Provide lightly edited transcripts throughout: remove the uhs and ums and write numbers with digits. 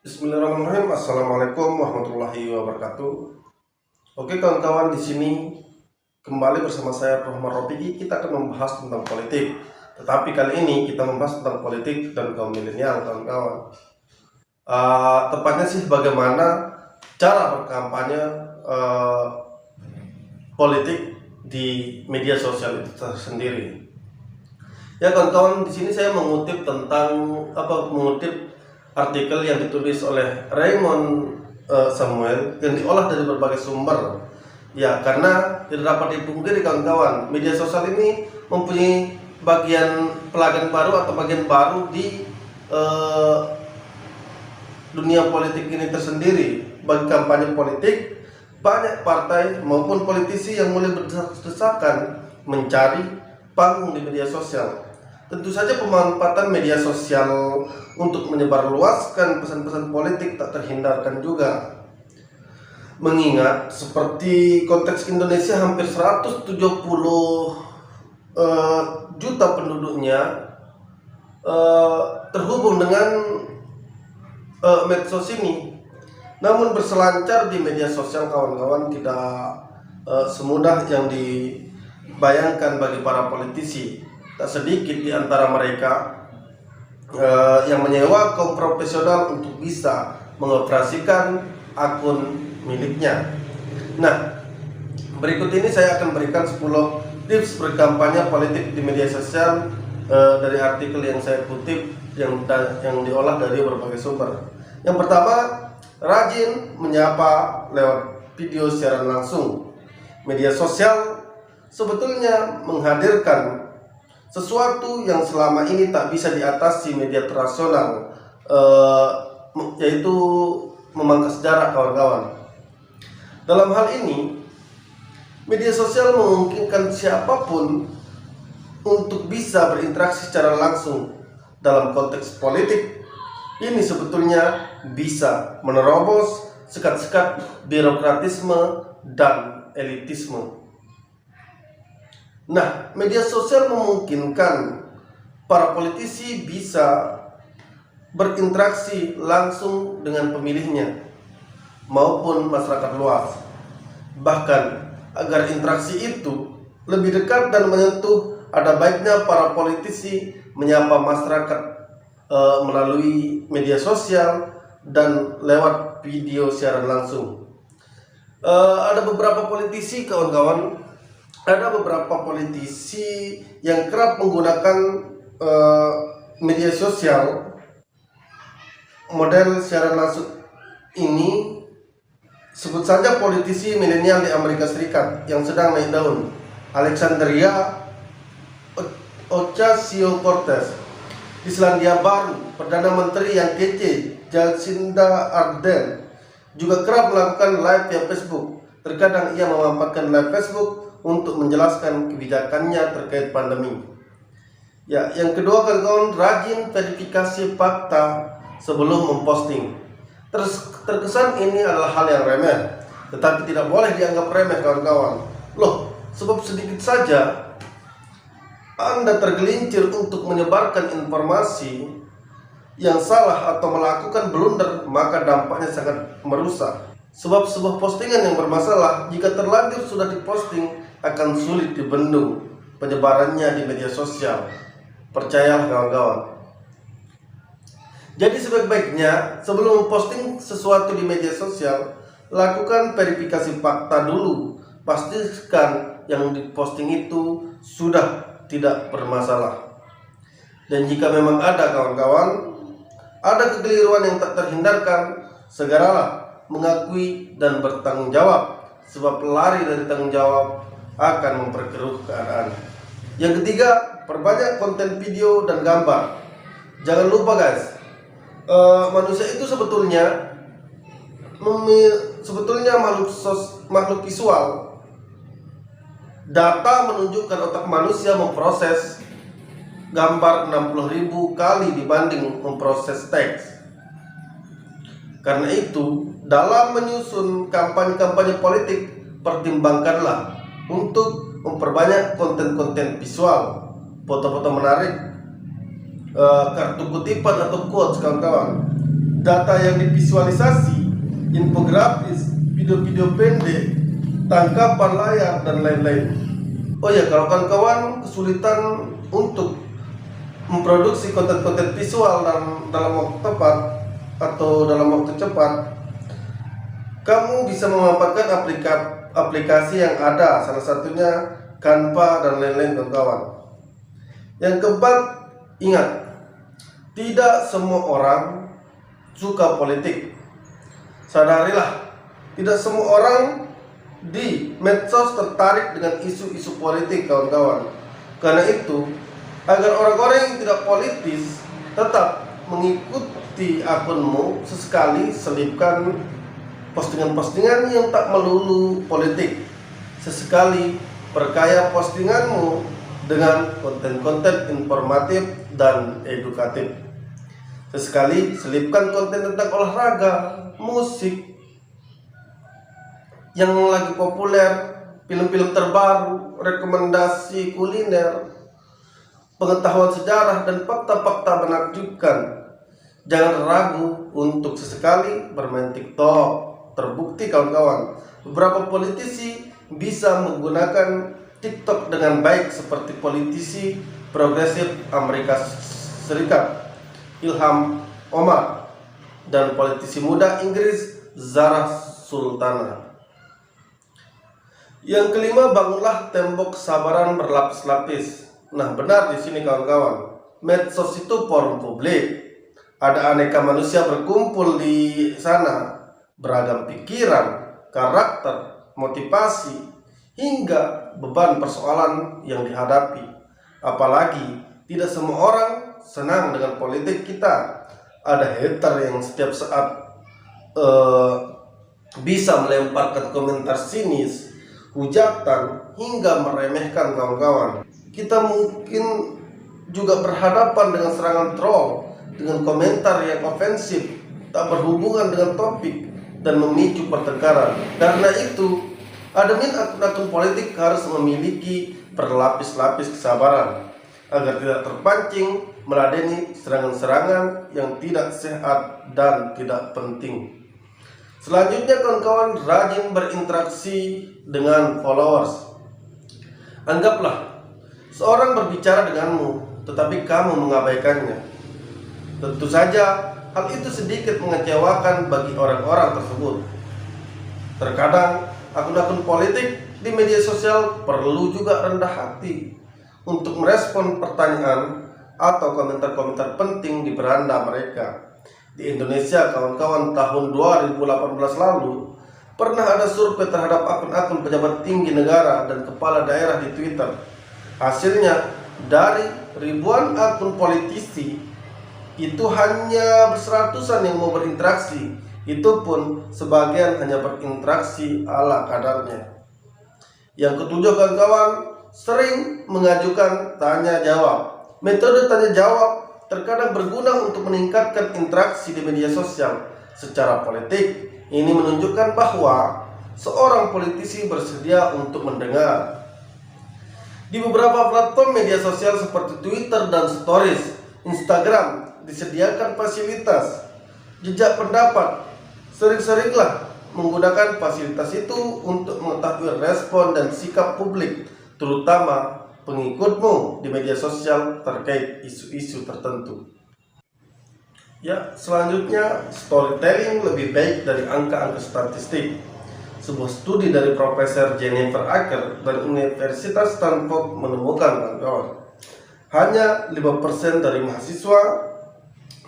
Bismillahirrahmanirrahim. Assalamualaikum warahmatullahi wabarakatuh. Oke kawan-kawan, di sini kembali bersama saya Rahman Rofiki. Kita akan membahas tentang politik. Tetapi kali ini kita membahas tentang politik dan kaum milenial, kawan-kawan. Tepatnya sih bagaimana cara berkampanye politik di media sosial itu sendiri. Ya kawan-kawan, di sini saya mengutip artikel yang ditulis oleh Raymond Samuel yang diolah dari berbagai sumber. Ya, karena tidak dapat dipungkiri kawan-kawan, media sosial ini mempunyai bagian baru di dunia politik ini tersendiri. Bagi kampanye politik, banyak partai maupun politisi yang mulai berdesak-desakan mencari panggung di media sosial. Tentu saja pemanfaatan media sosial untuk menyebarluaskan pesan-pesan politik tak terhindarkan juga. Mengingat seperti konteks Indonesia hampir 170 juta penduduknya terhubung dengan medsos ini. Namun berselancar di media sosial kawan-kawan tidak semudah yang dibayangkan bagi para politisi. Tak sedikit di antara mereka yang menyewa kaum profesional untuk bisa mengoperasikan akun miliknya. Nah, berikut ini saya akan berikan 10 tips berkampanye politik di media sosial dari artikel yang saya kutip yang diolah dari berbagai sumber. Yang pertama, rajin menyapa lewat video secara langsung. Media sosial sebetulnya menghadirkan sesuatu yang selama ini tak bisa diatasi media tradisional, yaitu memangkas jarak kawan-kawan. Dalam hal ini, media sosial memungkinkan siapapun untuk bisa berinteraksi secara langsung. Dalam konteks politik, ini sebetulnya bisa menerobos sekat-sekat birokratisme dan elitisme. Nah, media sosial memungkinkan para politisi bisa berinteraksi langsung dengan pemilihnya maupun masyarakat luas. Bahkan agar interaksi itu lebih dekat dan menyentuh, ada baiknya para politisi menyapa masyarakat melalui media sosial dan lewat video siaran langsung. Ada beberapa politisi kawan-kawan. Ada beberapa politisi yang kerap menggunakan media sosial model siaran langsung ini. Sebut saja politisi milenial di Amerika Serikat yang sedang naik daun, Alexandria Ocasio-Cortez. Di Selandia Baru, Perdana Menteri yang kece, Jacinda Ardern, juga kerap melakukan live via Facebook. Terkadang ia memanfaatkan live Facebook untuk menjelaskan kebijakannya terkait pandemi. Ya, yang kedua kawan-kawan, rajin verifikasi fakta sebelum memposting. Terkesan ini adalah hal yang remeh, tetapi tidak boleh dianggap remeh kawan-kawan. Loh, sebab sedikit saja Anda tergelincir untuk menyebarkan informasi yang salah atau melakukan blunder, maka dampaknya sangat merusak. Sebab sebuah postingan yang bermasalah, jika terlanjur sudah diposting, akan sulit dibendung penyebarannya di media sosial. Percayalah kawan-kawan. Jadi sebaik-baiknya sebelum memposting sesuatu di media sosial, lakukan verifikasi fakta dulu. Pastikan yang diposting itu sudah tidak bermasalah. Dan jika memang ada kawan-kawan, ada kekeliruan yang tak terhindarkan, segeralah mengakui dan bertanggung jawab. Sebab lari dari tanggung jawab akan memperkeruh keadaan. Yang ketiga, perbanyak konten video dan gambar. Jangan lupa guys, manusia itu sebetulnya makhluk visual. Data menunjukkan otak manusia memproses gambar 60.000 kali dibanding memproses teks. Karena itu, dalam menyusun kampanye-kampanye politik, pertimbangkanlah untuk memperbanyak konten-konten visual, foto-foto menarik, kartu kutipan atau quotes kawan-kawan. data yang divisualisasi, infografis, video-video pendek, tangkapan layar, dan lain-lain. Oh ya, kalau kawan-kawan kesulitan untuk memproduksi konten-konten visual dalam waktu tepat atau dalam waktu cepat, kamu bisa memanfaatkan aplikasi yang ada, salah satunya Canva dan lain-lain, kawan-kawan. Yang keempat, ingat, tidak semua orang suka politik. Sadarilah, tidak semua orang di medsos tertarik dengan isu-isu politik, kawan-kawan. Karena itu, agar orang-orang yang tidak politis tetap mengikuti akunmu, sesekali selipkan postingan-postingan yang tak melulu politik. Sesekali perkaya postinganmu dengan konten-konten informatif dan edukatif. Sesekali selipkan konten tentang olahraga, musik yang lagi populer, film-film terbaru, rekomendasi kuliner, pengetahuan sejarah, dan fakta-fakta menakjubkan. Jangan ragu untuk sesekali bermain TikTok. Terbukti, kawan-kawan, beberapa politisi bisa menggunakan TikTok dengan baik, seperti politisi progresif Amerika Serikat Ilham Omar dan politisi muda Inggris Zarah Sultana. Yang kelima, bangunlah tembok kesabaran berlapis-lapis. Nah, benar di sini, kawan-kawan. Medsos itu forum publik. Ada aneka manusia berkumpul di sana, beragam pikiran, karakter, motivasi, hingga beban persoalan yang dihadapi. Apalagi tidak semua orang senang dengan politik kita. Ada hater yang setiap saat bisa melemparkan komentar sinis, hujatan, hingga meremehkan, kawan-kawan. Kita mungkin juga berhadapan dengan serangan troll, dengan komentar yang ofensif, tak berhubungan dengan topik, dan memicu pertengkaran. Karena itu, admin akun-akun politik harus memiliki berlapis-lapis kesabaran agar tidak terpancing meladeni serangan-serangan yang tidak sehat dan tidak penting. Selanjutnya, kawan-kawan, rajin berinteraksi dengan followers. Anggaplah seorang berbicara denganmu, tetapi kamu mengabaikannya. Tentu saja hal itu sedikit mengecewakan bagi orang-orang tersebut. Terkadang akun-akun politik di media sosial perlu juga rendah hati untuk merespon pertanyaan atau komentar-komentar penting di beranda mereka. Di Indonesia, kawan-kawan, tahun 2018 lalu pernah ada survei terhadap akun-akun pejabat tinggi negara dan kepala daerah di Twitter. Hasilnya, dari ribuan akun politisi, itu hanya berseratusan yang mau berinteraksi. Itu pun sebagian hanya berinteraksi ala kadarnya. Yang ketujuh, kawan-kawan, sering mengajukan tanya jawab. Metode tanya jawab terkadang berguna untuk meningkatkan interaksi di media sosial. Secara politik, ini menunjukkan bahwa seorang politisi bersedia untuk mendengar. Di beberapa platform media sosial seperti Twitter dan Stories, Instagram, disediakan fasilitas jejak pendapat. Sering-seringlah menggunakan fasilitas itu untuk mengetahui respon dan sikap publik, terutama pengikutmu di media sosial terkait isu-isu tertentu. Ya, selanjutnya, storytelling lebih baik dari angka-angka statistik. Sebuah studi dari Profesor Jennifer Acker dari Universitas Stanford menemukan, kawan-kawan, hanya 5% dari mahasiswa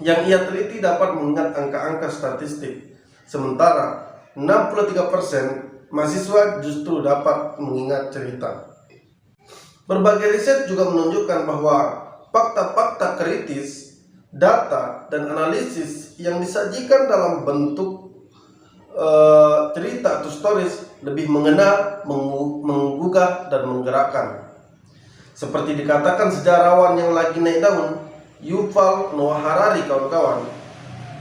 yang ia teliti dapat mengingat angka-angka statistik, sementara 63% mahasiswa justru dapat mengingat cerita. Berbagai riset juga menunjukkan bahwa fakta-fakta kritis, data, dan analisis yang disajikan dalam bentuk cerita atau stories lebih mengena, menggugah, dan menggerakkan. Seperti dikatakan sejarawan yang lagi naik daun, Yuval Noah Harari, kawan-kawan,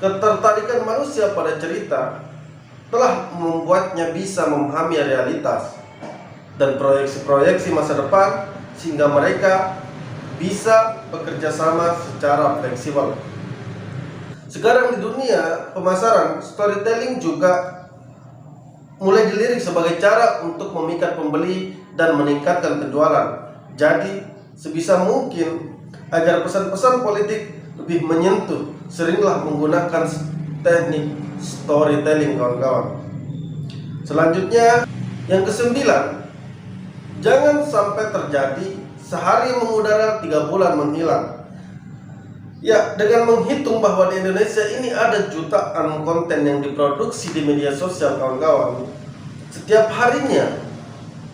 ketertarikan manusia pada cerita telah membuatnya bisa memahami realitas dan proyeksi-proyeksi masa depan, sehingga mereka bisa bekerja sama secara fleksibel. Sekarang di dunia pemasaran, storytelling juga mulai dilirik sebagai cara untuk memikat pembeli dan meningkatkan penjualan. Jadi, sebisa mungkin agar pesan-pesan politik lebih menyentuh, seringlah menggunakan teknik storytelling, kawan-kawan. Selanjutnya, yang kesembilan, jangan sampai terjadi sehari mengudara 3 bulan menghilang. Ya, dengan menghitung bahwa di Indonesia ini ada jutaan konten yang diproduksi di media sosial, kawan-kawan, setiap harinya,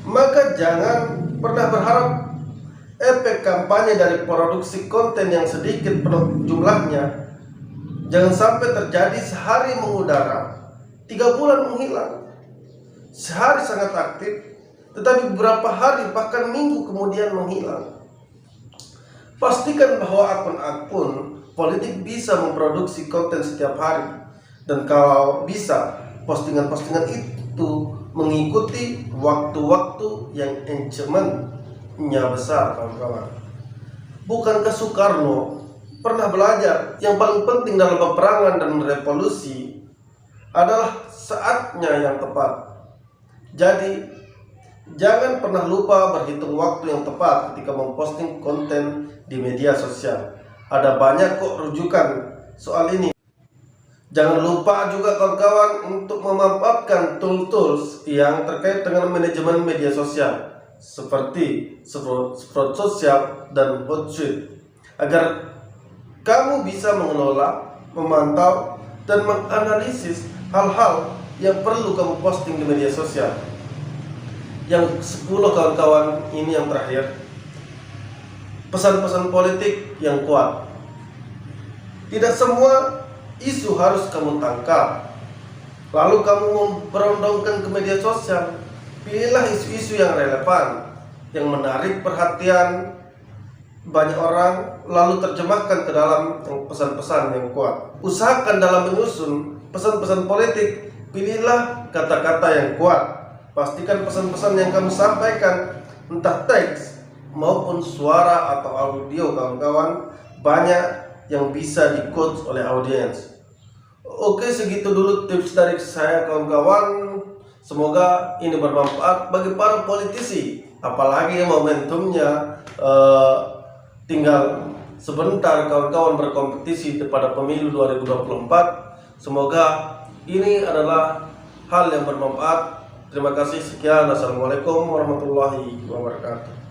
maka jangan pernah berharap efek kampanye dari produksi konten yang sedikit jumlahnya jangan sampai terjadi sehari mengudara 3 bulan menghilang. Sehari sangat aktif, tetapi beberapa hari bahkan minggu kemudian menghilang. Pastikan bahwa akun-akun politik bisa memproduksi konten setiap hari, dan kalau bisa postingan-postingan itu mengikuti waktu-waktu yang ancamannya besar, kawan-kawan. Bukankah Soekarno pernah belajar yang paling penting dalam peperangan dan revolusi adalah saatnya yang tepat? Jadi, jangan pernah lupa berhitung waktu yang tepat ketika memposting konten di media sosial. Ada banyak kok rujukan soal ini. Jangan lupa juga, kawan-kawan, untuk memanfaatkan tools yang terkait dengan manajemen media sosial seperti Sprout Sosial dan Hotsuite, agar kamu bisa mengelola, memantau, dan menganalisis hal-hal yang perlu kamu posting di media sosial. Yang 10, kawan-kawan, ini yang terakhir. Pesan-pesan politik yang kuat. Tidak semua isu harus kamu tangkap lalu kamu memperondongkan ke media sosial. Pilihlah isu-isu yang relevan, yang menarik perhatian banyak orang, lalu terjemahkan ke dalam pesan-pesan yang kuat. Usahakan dalam menyusun pesan-pesan politik, pilihlah kata-kata yang kuat. Pastikan pesan-pesan yang kamu sampaikan, entah teks maupun suara atau audio, kawan-kawan, banyak yang bisa di-quote oleh audiens. Oke, segitu dulu tips dari saya, kawan-kawan. Semoga ini bermanfaat bagi para politisi, apalagi momentumnya tinggal sebentar, kawan-kawan, berkompetisi pada pemilu 2024. Semoga ini adalah hal yang bermanfaat. Terima kasih, sekian. Assalamualaikum warahmatullahi wabarakatuh.